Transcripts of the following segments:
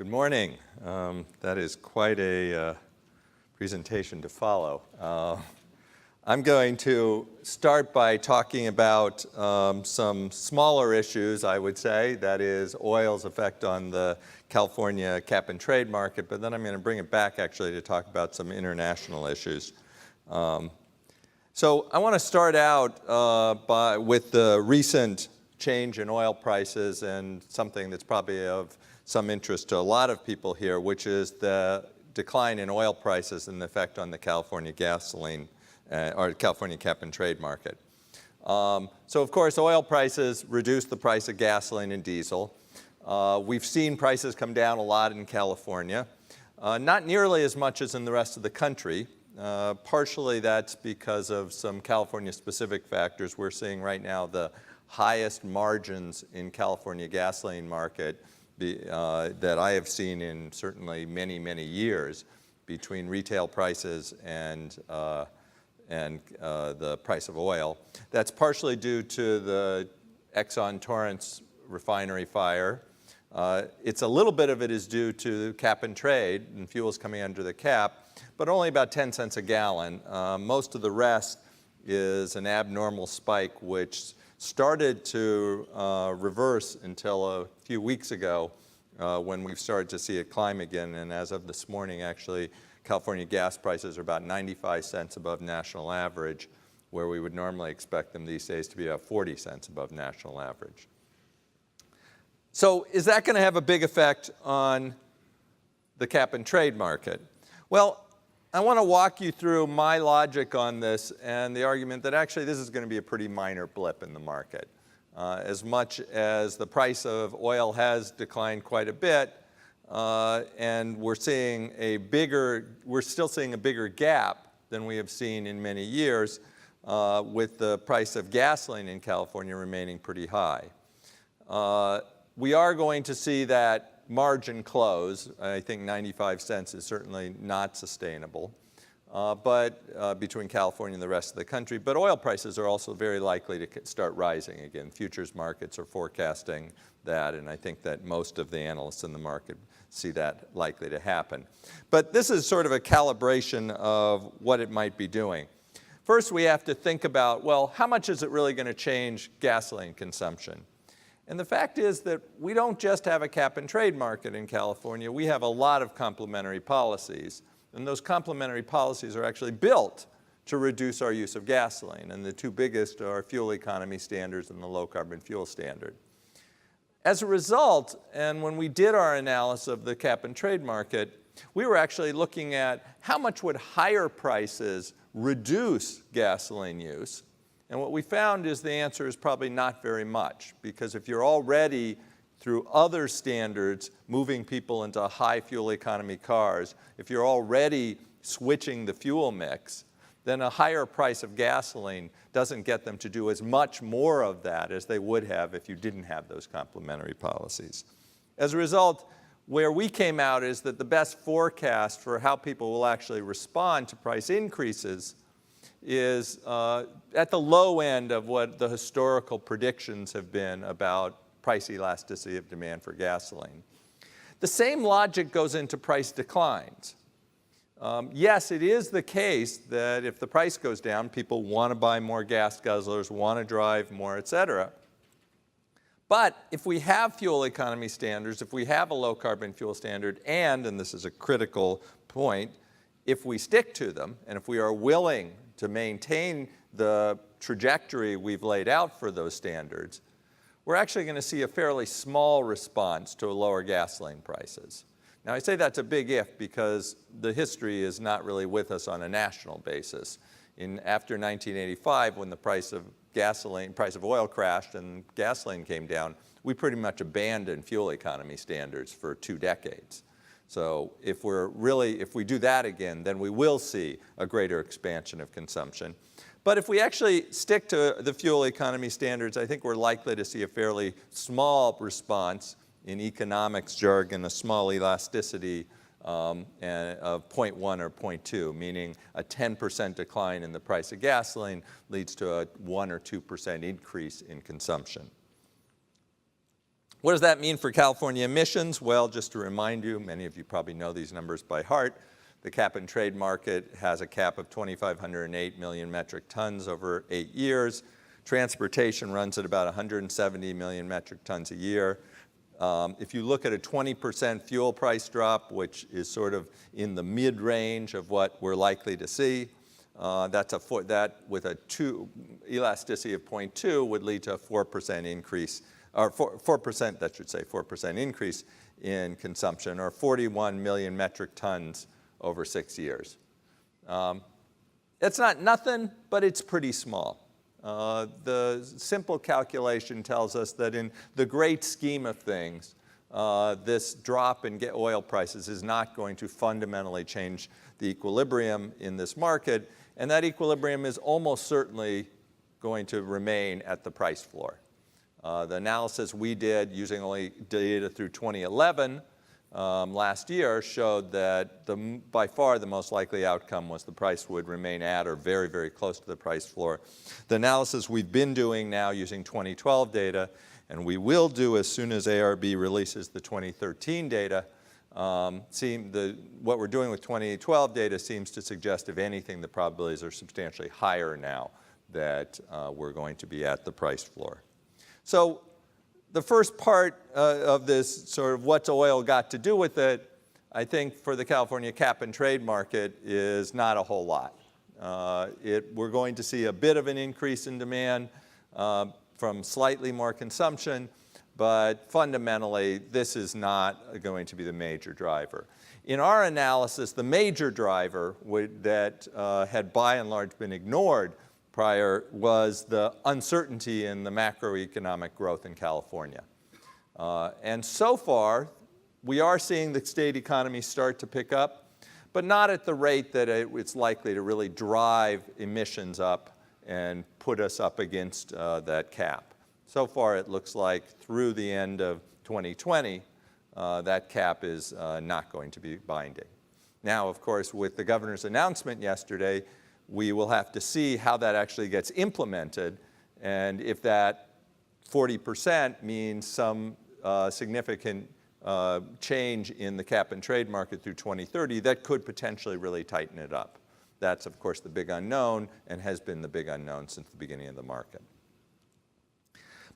Good morning. That is quite a presentation to follow. I'm going to start by talking about some smaller issues, I would say, that is oil's effect on the California cap and trade market, but then I'm going to bring it back actually to talk about some international issues. So I want to start out with the recent change in oil prices and something that's probably of some interest to a lot of people here, which is the decline in oil prices and the effect on the California gasoline or California cap and trade market. So of course, oil prices reduce the price of gasoline and diesel. We've seen prices come down a lot in California, not nearly as much as in the rest of the country. Partially that's because of some California-specific factors. We're seeing right now the highest margins in California gasoline market that I have seen in certainly many, many years between retail prices and the price of oil. That's partially due to the Exxon Torrance refinery fire. It's a little bit of it is due to cap and trade and fuels coming under the cap, but only about 10 cents a gallon. Most of the rest is an abnormal spike which started to reverse until a few weeks ago when we've started to see it climb again. And as of this morning, actually, California gas prices are about 95 cents above national average, where we would normally expect them these days to be about 40 cents above national average. So is that going to have a big effect on the cap and trade market? Well, I want to walk you through my logic on this and the argument that actually this is going to be a pretty minor blip in the market. As much as the price of oil has declined quite a bit, and we're still seeing a bigger gap than we have seen in many years, with the price of gasoline in California remaining pretty high. We are going to see that margin close. I think 95 cents is certainly not sustainable, between California and the rest of the country. But oil prices are also very likely to start rising again. Futures markets are forecasting that, and I think that most of the analysts in the market see that likely to happen. But this is sort of a calibration of what it might be doing. First, we have to think about, well, how much is it really going to change gasoline consumption? And the fact is that we don't just have a cap and trade market in California. We have a lot of complementary policies. And those complementary policies are actually built to reduce our use of gasoline. And the two biggest are fuel economy standards and the low carbon fuel standard. As a result, and when we did our analysis of the cap and trade market, we were actually looking at how much would higher prices reduce gasoline use. And what we found is the answer is probably not very much, because if you're already, through other standards, moving people into high fuel economy cars, if you're already switching the fuel mix, then a higher price of gasoline doesn't get them to do as much more of that as they would have if you didn't have those complementary policies. As a result, where we came out is that the best forecast for how people will actually respond to price increases is at the low end of what the historical predictions have been about price elasticity of demand for gasoline. The same logic goes into price declines. Yes, it is the case that if the price goes down, people want to buy more gas guzzlers, want to drive more, et cetera. But if we have fuel economy standards, if we have a low carbon fuel standard, and this is a critical point, if we stick to them, and if we are willing to maintain the trajectory we've laid out for those standards, we're actually going to see a fairly small response to lower gasoline prices. Now, I say that's a big if because the history is not really with us on a national basis. After 1985, when the price of oil crashed and gasoline came down, we pretty much abandoned fuel economy standards for 2 decades. So if we do that again, then we will see a greater expansion of consumption. But if we actually stick to the fuel economy standards, I think we're likely to see a fairly small response, in economics jargon, a small elasticity of 0.1 or 0.2, meaning a 10% decline in the price of gasoline leads to a 1 or 2% increase in consumption. What does that mean for California emissions? Well, just to remind you, many of you probably know these numbers by heart. The cap and trade market has a cap of 2,508 million metric tons over 8 years. Transportation runs at about 170 million metric tons a year. If you look at a 20% fuel price drop, which is sort of in the mid-range of what we're likely to see, that with a elasticity of 0.2 would lead to a 4% increase, or 4%, that should say 4% increase in consumption, or 41 million metric tons over 6 years. It's not nothing, but it's pretty small. The simple calculation tells us that in the great scheme of things, this drop in oil prices is not going to fundamentally change the equilibrium in this market, and that equilibrium is almost certainly going to remain at the price floor. The analysis we did using only data through 2011 last year showed that by far the most likely outcome was the price would remain at or very, very close to the price floor. The analysis we've been doing now using 2012 data, and we will do as soon as ARB releases the 2013 data, what we're doing with 2012 data seems to suggest, if anything, the probabilities are substantially higher now that we're going to be at the price floor. So the first part of this sort of what's oil got to do with it, I think for the California cap and trade market is not a whole lot. We're going to see a bit of an increase in demand from slightly more consumption, but fundamentally this is not going to be the major driver. In our analysis, the major driver that had by and large been ignored prior was the uncertainty in the macroeconomic growth in California. And so far, we are seeing the state economy start to pick up, but not at the rate that it's likely to really drive emissions up and put us up against that cap. So far, it looks like through the end of 2020, that cap is not going to be binding. Now, of course, with the governor's announcement yesterday, we will have to see how that actually gets implemented, and if that 40% means some significant change in the cap and trade market through 2030, that could potentially really tighten it up. That's, of course, the big unknown and has been the big unknown since the beginning of the market.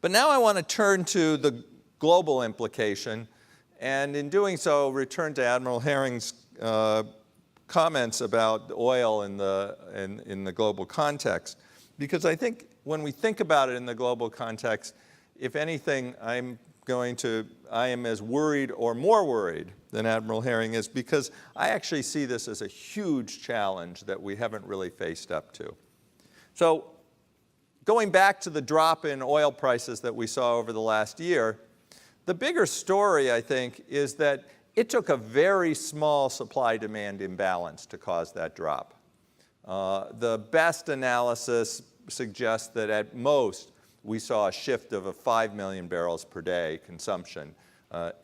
But now I want to turn to the global implication, and in doing so, return to Admiral Herring's comments about oil in the global context. Because I think when we think about it in the global context, if anything, I am as worried or more worried than Admiral Herring is, because I actually see this as a huge challenge that we haven't really faced up to. So going back to the drop in oil prices that we saw over the last year, the bigger story, I think, is that it took a very small supply-demand imbalance to cause that drop. The best analysis suggests that at most we saw a shift of 5 million barrels per day consumption,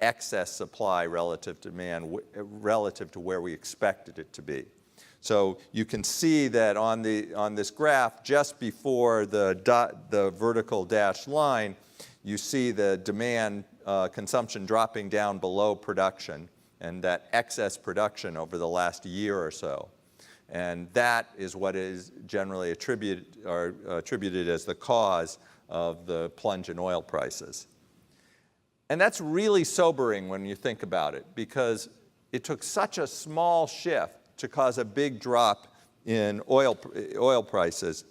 excess supply relative to demand, relative to where we expected it to be. So you can see that on this graph, just before the vertical dashed line, you see the demand consumption dropping down below production, and that excess production over the last year or so. And that is what is generally attributed as the cause of the plunge in oil prices. And that's really sobering when you think about it, because it took such a small shift to cause a big drop in oil prices.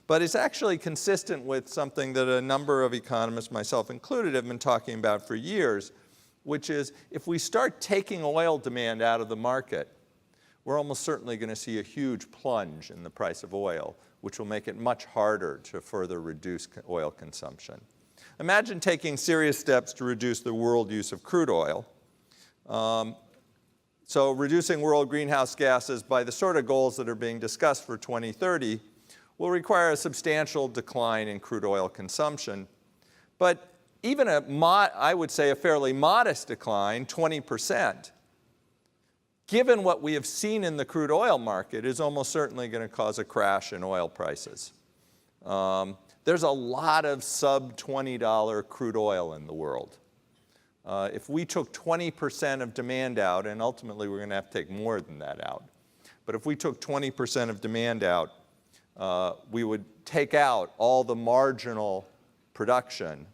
But it's actually consistent with something that a number of economists, myself included, have been talking about for years, which is if we start taking oil demand out of the market, we're almost certainly going to see a huge plunge in the price of oil, which will make it much harder to further reduce oil consumption. Imagine taking serious steps to reduce the world use of crude oil. So reducing world greenhouse gases by the sort of goals that are being discussed for 2030 will require a substantial decline in crude oil consumption. But even I would say a fairly modest decline, 20%, given what we have seen in the crude oil market, is almost certainly going to cause a crash in oil prices. There's a lot of sub-$20 crude oil in the world. If we took 20% of demand out, and ultimately we're going to have to take more than that out, but if we took 20% of demand out, we would take out all the marginal production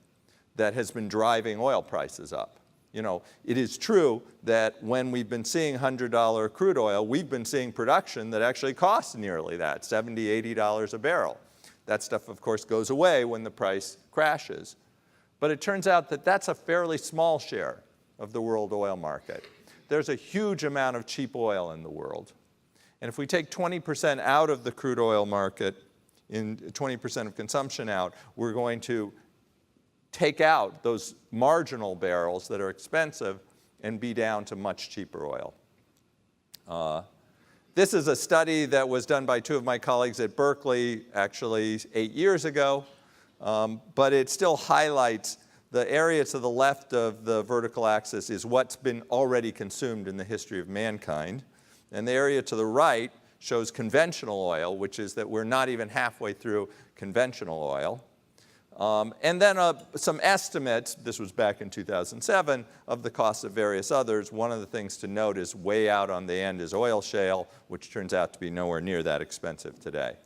that has been driving oil prices up. You know, it is true that when we've been seeing $100 crude oil, we've been seeing production that actually costs nearly that, $70, $80 a barrel. That stuff, of course, goes away when the price crashes. But it turns out that that's a fairly small share of the world oil market. There's a huge amount of cheap oil in the world. And if we take 20% out of the crude oil market, 20% of consumption out, we're going to take out those marginal barrels that are expensive and be down to much cheaper oil. This is a study that was done by two of my colleagues at Berkeley, actually 8 years ago, but it still highlights the area to the left of the vertical axis is what's been already consumed in the history of mankind. And the area to the right shows conventional oil, which is that we're not even halfway through conventional oil. And then some estimates, this was back in 2007, of the cost of various others. One of the things to note is way out on the end is oil shale, which turns out to be nowhere near that expensive today.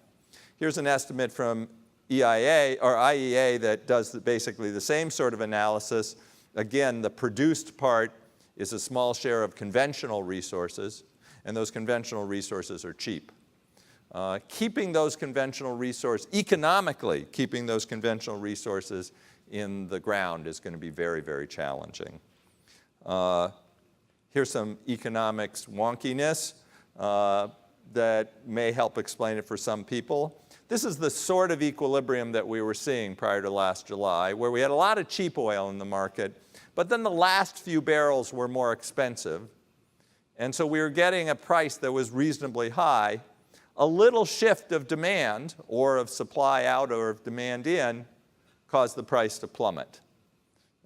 Here's an estimate from IEA that does basically the same sort of analysis. Again, the produced part is a small share of conventional resources, and those conventional resources are cheap. Keeping those conventional resources, economically keeping those conventional resources in the ground is going to be very, very challenging. Here's some economics wonkiness that may help explain it for some people. This is the sort of equilibrium that we were seeing prior to last July, where we had a lot of cheap oil in the market, but then the last few barrels were more expensive. And so we were getting a price that was reasonably high. A little shift of demand, or of supply out or of demand in, caused the price to plummet.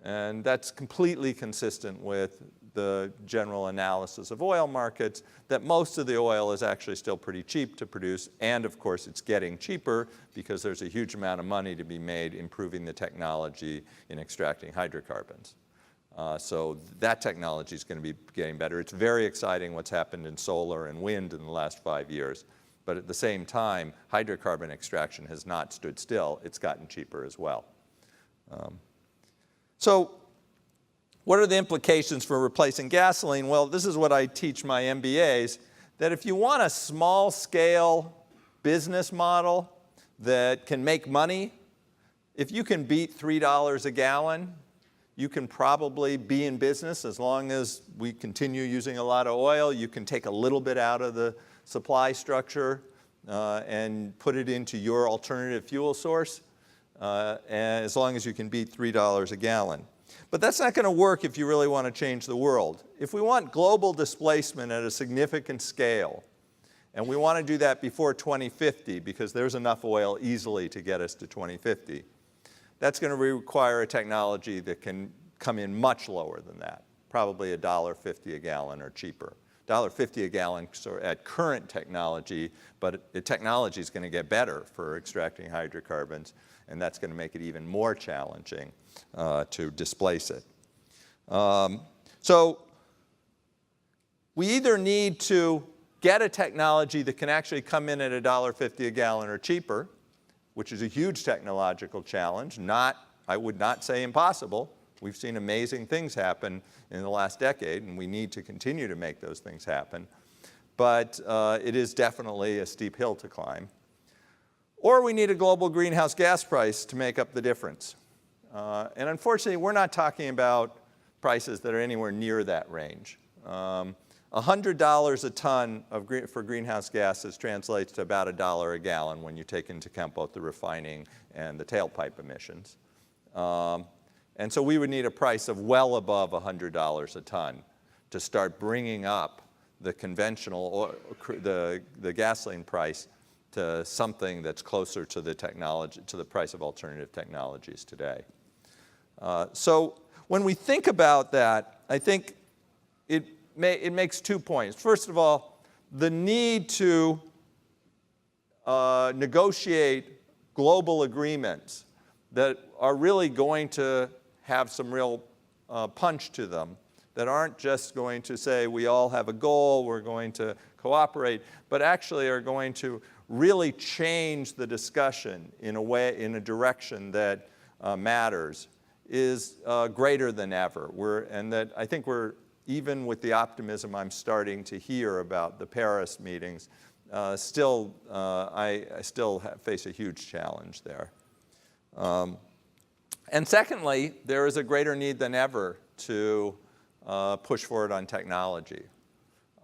And that's completely consistent with the general analysis of oil markets, that most of the oil is actually still pretty cheap to produce, and of course it's getting cheaper because there's a huge amount of money to be made improving the technology in extracting hydrocarbons. So that technology is going to be getting better. It's very exciting what's happened in solar and wind in the last 5 years. But at the same time, hydrocarbon extraction has not stood still. It's gotten cheaper as well. So what are the implications for replacing gasoline? Well, this is what I teach my MBAs, that if you want a small-scale business model that can make money, if you can beat $3 a gallon, you can probably be in business as long as we continue using a lot of oil. You can take a little bit out of the supply structure and put it into your alternative fuel source, and as long as you can beat $3 a gallon. But that's not going to work if you really want to change the world. If we want global displacement at a significant scale, and we want to do that before 2050, because there's enough oil easily to get us to 2050, that's going to require a technology that can come in much lower than that, probably $1.50 a gallon or cheaper. $1.50 a gallon at current technology, but the technology is going to get better for extracting hydrocarbons, and that's going to make it even more challenging to displace it. So we either need to get a technology that can actually come in at $1.50 a gallon or cheaper, which is a huge technological challenge, I would not say impossible. We've seen amazing things happen in the last decade, and we need to continue to make those things happen. But it is definitely a steep hill to climb. Or we need a global greenhouse gas price to make up the difference. And unfortunately, we're not talking about prices that are anywhere near that range. $100 a ton for greenhouse gases translates to about $1 a gallon when you take into account both the refining and the tailpipe emissions. And so we would need a price of well above $100 a ton to start bringing up the conventional, the gasoline price to something that's closer to the technology, to the price of alternative technologies today. So when we think about that, I think it makes 2 points. First of all, the need to negotiate global agreements that are really going to have some real punch to them, that aren't just going to say we all have a goal, we're going to cooperate, but actually are going to really change the discussion in a way, in a direction that matters, is greater than ever. And that I think we're, even with the optimism I'm starting to hear about the Paris meetings, I still face a huge challenge there. And secondly, there is a greater need than ever to push forward on technology.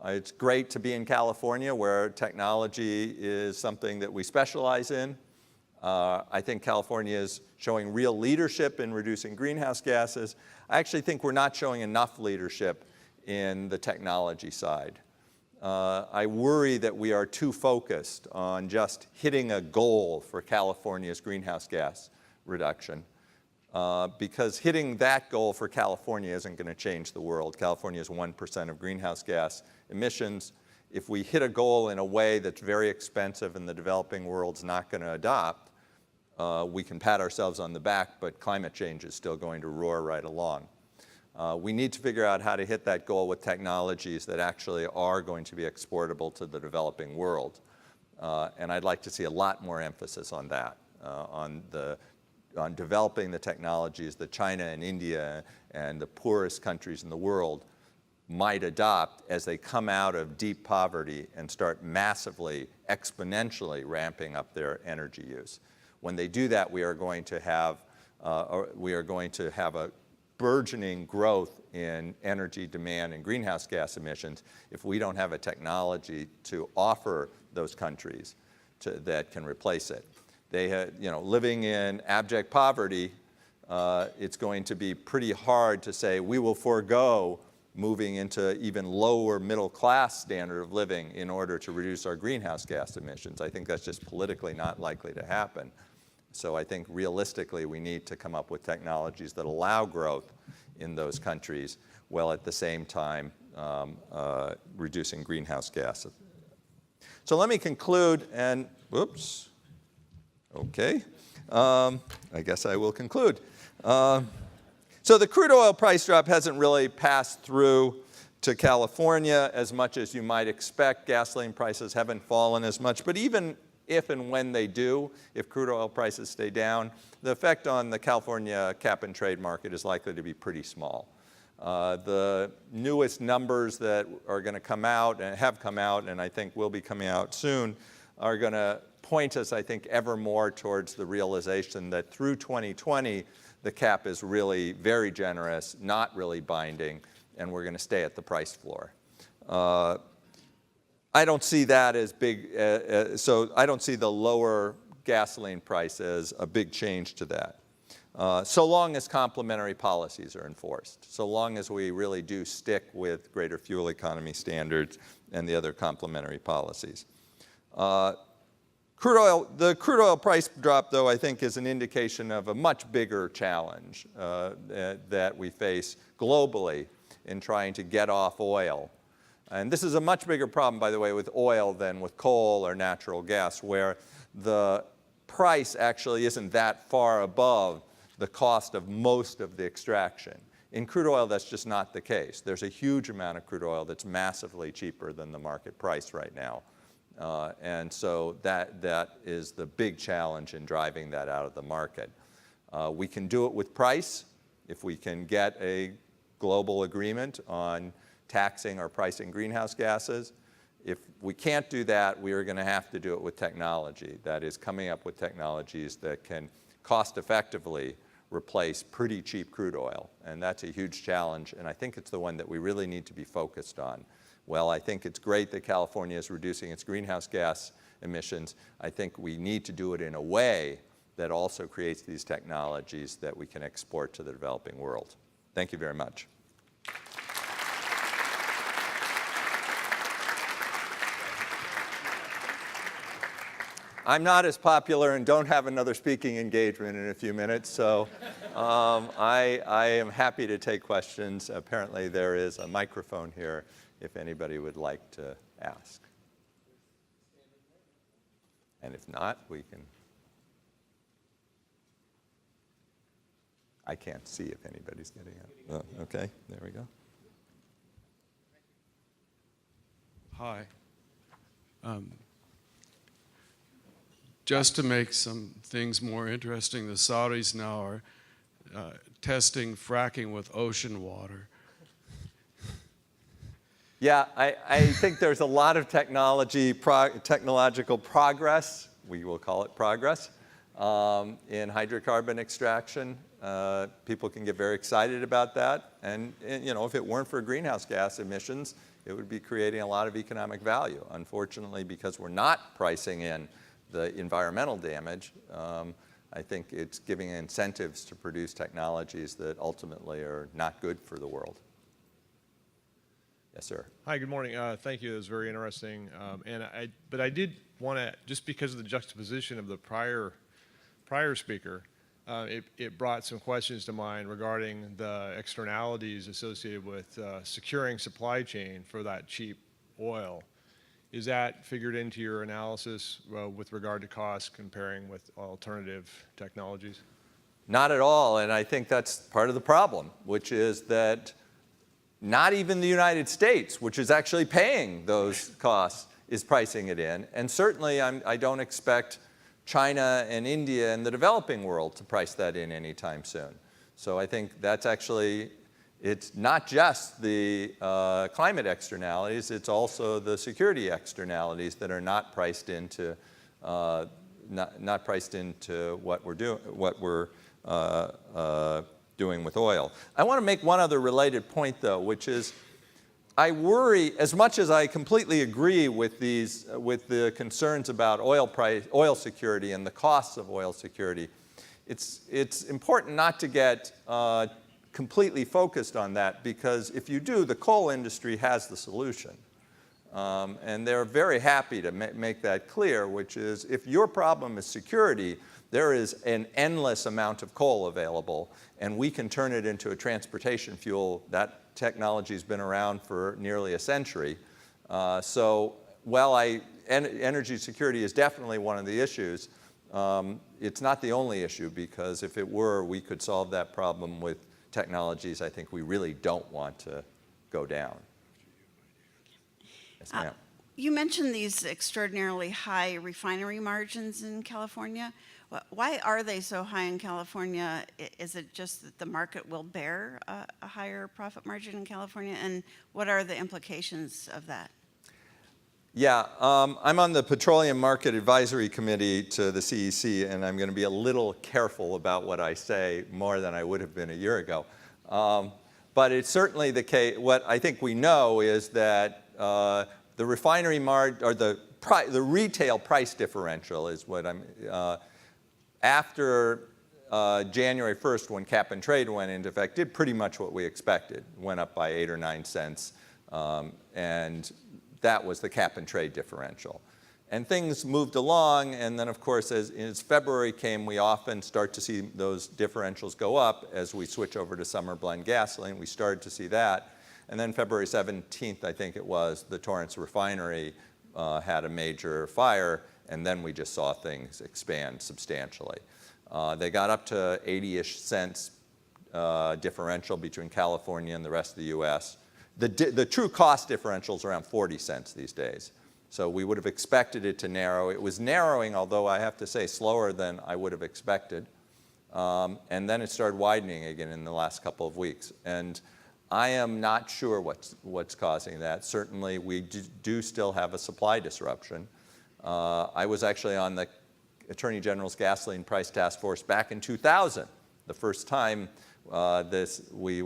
It's great to be in California, where technology is something that we specialize in. I think California is showing real leadership in reducing greenhouse gases. I actually think we're not showing enough leadership in the technology side. I worry that we are too focused on just hitting a goal for California's greenhouse gas reduction, because hitting that goal for California isn't going to change the world. California is 1% of greenhouse gas emissions. If we hit a goal in a way that's very expensive and the developing world's not going to adopt, we can pat ourselves on the back, but climate change is still going to roar right along. We need to figure out how to hit that goal with technologies that actually are going to be exportable to the developing world. And I'd like to see a lot more emphasis on that, on developing the technologies that China and India and the poorest countries in the world might adopt as they come out of deep poverty and start massively, exponentially ramping up their energy use. When they do that, we are going to have a burgeoning growth in energy demand and greenhouse gas emissions if we don't have a technology to offer those countries that can replace it. They had, living in abject poverty, it's going to be pretty hard to say we will forego moving into even lower middle class standard of living in order to reduce our greenhouse gas emissions. I think that's just politically not likely to happen. So I think realistically we need to come up with technologies that allow growth in those countries while at the same time reducing greenhouse gases. So let me conclude and, whoops, okay, I guess I will conclude. So the crude oil price drop hasn't really passed through to California as much as you might expect. Gasoline prices haven't fallen as much, but even if and when they do, if crude oil prices stay down, the effect on the California cap and trade market is likely to be pretty small. The newest numbers that are going to come out and have come out, and I think will be coming out soon, are going to point us, I think, ever more towards the realization that through 2020, the cap is really very generous, not really binding, and we're going to stay at the price floor. I don't see that as big, so I don't see the lower gasoline price as a big change to that. So long as complementary policies are enforced, so long as we really do stick with greater fuel economy standards and the other complementary policies. The crude oil price drop, though, I think is an indication of a much bigger challenge that we face globally in trying to get off oil. And this is a much bigger problem, by the way, with oil than with coal or natural gas, where the price actually isn't that far above the cost of most of the extraction. In crude oil, that's just not the case. There's a huge amount of crude oil that's massively cheaper than the market price right now. And so that is the big challenge in driving that out of the market. We can do it with price. If we can get a global agreement on taxing or pricing greenhouse gases. If we can't do that, we are going to have to do it with technology. That is, coming up with technologies that can cost effectively replace pretty cheap crude oil. And that's a huge challenge, and I think it's the one that we really need to be focused on. Well, I think it's great that California is reducing its greenhouse gas emissions. I think we need to do it in a way that also creates these technologies that we can export to the developing world. Thank you very much. I'm not as popular and don't have another speaking engagement in a few minutes, so I am happy to take questions. Apparently there is a microphone here if anybody would like to ask. And if not, we can. I can't see if anybody's getting it. Oh, okay, there we go. Hi. Just to make some things more interesting, the Saudis now are testing fracking with ocean water. Yeah, I think there's a lot of technological progress, we will call it progress, in hydrocarbon extraction. People can get very excited about that. And you know, if it weren't for greenhouse gas emissions, it would be creating a lot of economic value. Unfortunately, because we're not pricing in the environmental damage, I think it's giving incentives to produce technologies that ultimately are not good for the world. Yes, sir. Hi, good morning. Thank you. It was very interesting. But I did want to, just because of the juxtaposition of the prior speaker, it brought some questions to mind regarding the externalities associated with securing supply chain for that cheap oil. Is that figured into your analysis with regard to cost comparing with alternative technologies? Not at all, and I think that's part of the problem, which is that not even the United States, which is actually paying those costs, is pricing it in. And certainly I don't expect China and India and the developing world to price that in anytime soon. So I think that's actually, it's not just the climate externalities, it's also the security externalities that are not priced into, not priced into what we're doing with oil. I want to make one other related point, though, which is I worry, as much as I completely agree with the concerns about oil security and the costs of oil security, it's important not to get completely focused on that, because if you do, the coal industry has the solution. And they're very happy to make that clear, which is if your problem is security, there is an endless amount of coal available, and we can turn it into a transportation fuel. That technology's been around for nearly a century. So while energy security is definitely one of the issues, it's not the only issue, because if it were, we could solve that problem with technologies I think we really don't want to go down. Yes, ma'am. You mentioned these extraordinarily high refinery margins in California. Why are they so high in California? Is it just that the market will bear a higher profit margin in California? And what are the implications of that? Yeah, I'm on the Petroleum Market Advisory Committee to the CEC, and I'm going to be a little careful about what I say, more than I would have been a year ago. But it's certainly the case. What I think we know is that the refinery margin, or the retail price differential is what I'm, after January 1st, when cap and trade went into effect, did pretty much what we expected. Went up by 8 or 9 cents, and that was the cap and trade differential. And things moved along, and then of course as February came, we often start to see those differentials go up as we switch over to summer blend gasoline. We started to see that. And then February 17th, I think it was, the Torrance refinery had a major fire, and then we just saw things expand substantially. They got up to 80-ish cents differential between California and the rest of the US. The true cost differential is around 40 cents these days. So we would have expected it to narrow. It was narrowing, although I have to say slower than I would have expected. And then it started widening again in the last couple of weeks. And I am not sure what's causing that. Certainly we do still have a supply disruption. I was actually on the Attorney General's gasoline price task force back in 2000, the first time we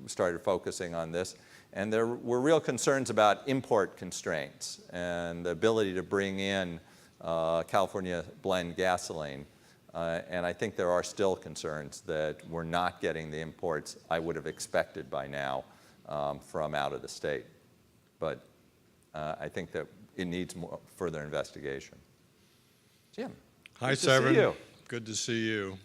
started focusing on this. And there were real concerns about import constraints and the ability to bring in California blend gasoline. And I think there are still concerns that we're not getting the imports I would have expected by now from out of the state. But I think that it needs more further investigation. Jim. Hi, Severin. Good to see you.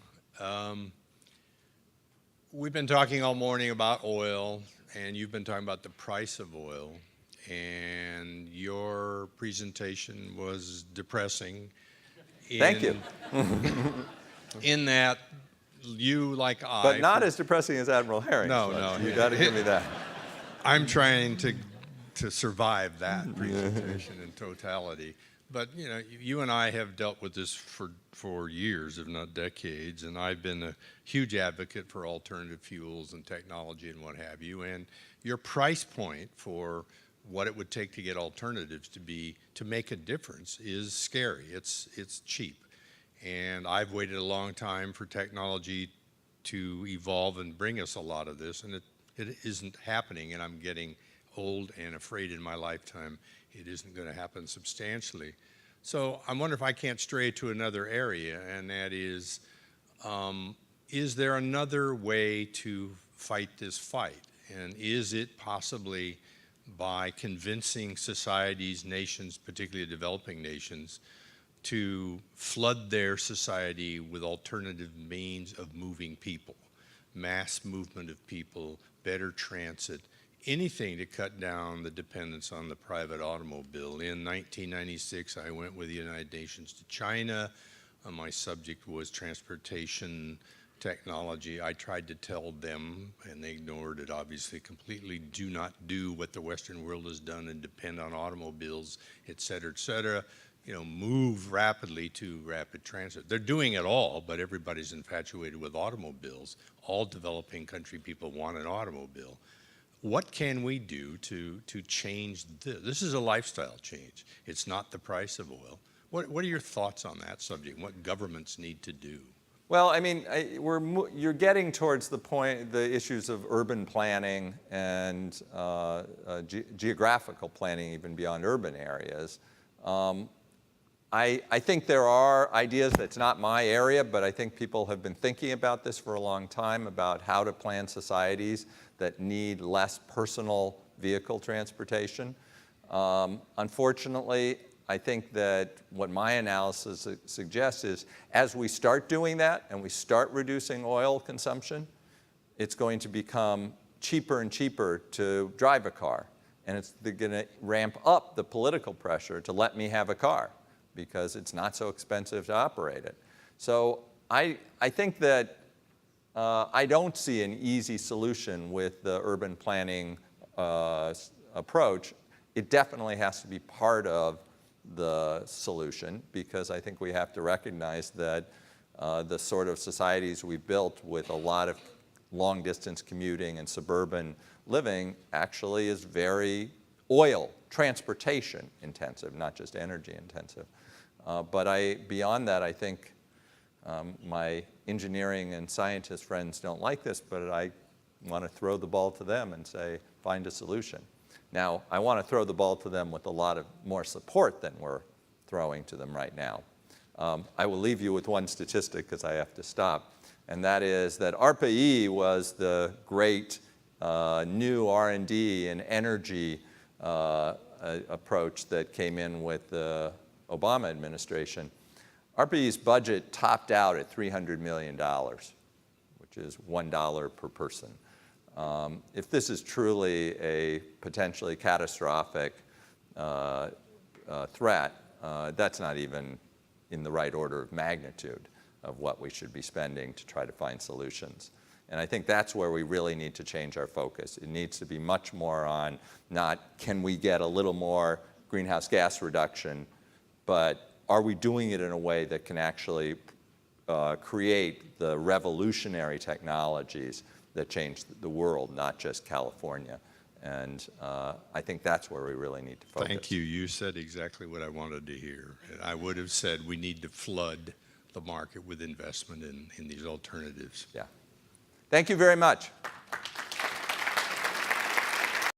We've been talking all morning about oil, and you've been talking about the price of oil, and your presentation was depressing. Thank you. In that you, like I. But not as depressing as Admiral Herring. No, no. You got to give me that. I'm trying to survive that presentation in totality. But, you know, you and I have dealt with this for years, if not decades, and I've been a huge advocate for alternative fuels and technology and what have you. And your price point for what it would take to get alternatives to make a difference is scary. It's cheap. And I've waited a long time for technology to evolve and bring us a lot of this, and it isn't happening, and I'm getting old and afraid in my lifetime it isn't going to happen substantially. So I wonder if I can't stray to another area, and that is there another way to fight this fight? And is it possibly by convincing societies, nations, particularly developing nations, to flood their society with alternative means of moving people, mass movement of people, better transit, anything to cut down the dependence on the private automobile? In 1996, I went with the United Nations to China. My subject was transportation technology. I tried to tell them, and they ignored it obviously completely, do not do what the Western world has done and depend on automobiles, et cetera, you know, move rapidly to rapid transit. They're doing it all, but everybody's infatuated with automobiles. All developing country people want an automobile. What can we do to change this? This is a lifestyle change. It's not the price of oil. What are your thoughts on that subject? What governments need to do? Well, I mean, you're getting towards the issues of urban planning and geographical planning, even beyond urban areas. I think there are ideas, that's not my area, but I think people have been thinking about this for a long time, about how to plan societies that need less personal vehicle transportation. Unfortunately, I think that what my analysis suggests is as we start doing that and we start reducing oil consumption, it's going to become cheaper and cheaper to drive a car. And it's going to ramp up the political pressure to let me have a car because it's not so expensive to operate it. So I think that I don't see an easy solution with the urban planning approach. It definitely has to be part of the solution because I think we have to recognize that the sort of societies we built with a lot of long distance commuting and suburban living actually is very oil, transportation intensive, not just energy intensive. But beyond that, I think my engineering and scientist friends don't like this, but I want to throw the ball to them and say, find a solution. Now, I want to throw the ball to them with a lot of more support than we're throwing to them right now. I will leave you with one statistic because I have to stop, and that is that ARPA-E was the great new R&D and energy approach that came in with the Obama administration. ARPA-E's budget topped out at $300 million, which is $1 per person. If this is truly a potentially catastrophic threat, that's not even in the right order of magnitude of what we should be spending to try to find solutions. And I think that's where we really need to change our focus. It needs to be much more on not can we get a little more greenhouse gas reduction, but are we doing it in a way that can actually create the revolutionary technologies that change the world, not just California. And I think that's where we really need to focus. Thank you. You said exactly what I wanted to hear. I would have said we need to flood the market with investment in these alternatives. Yeah. Thank you very much.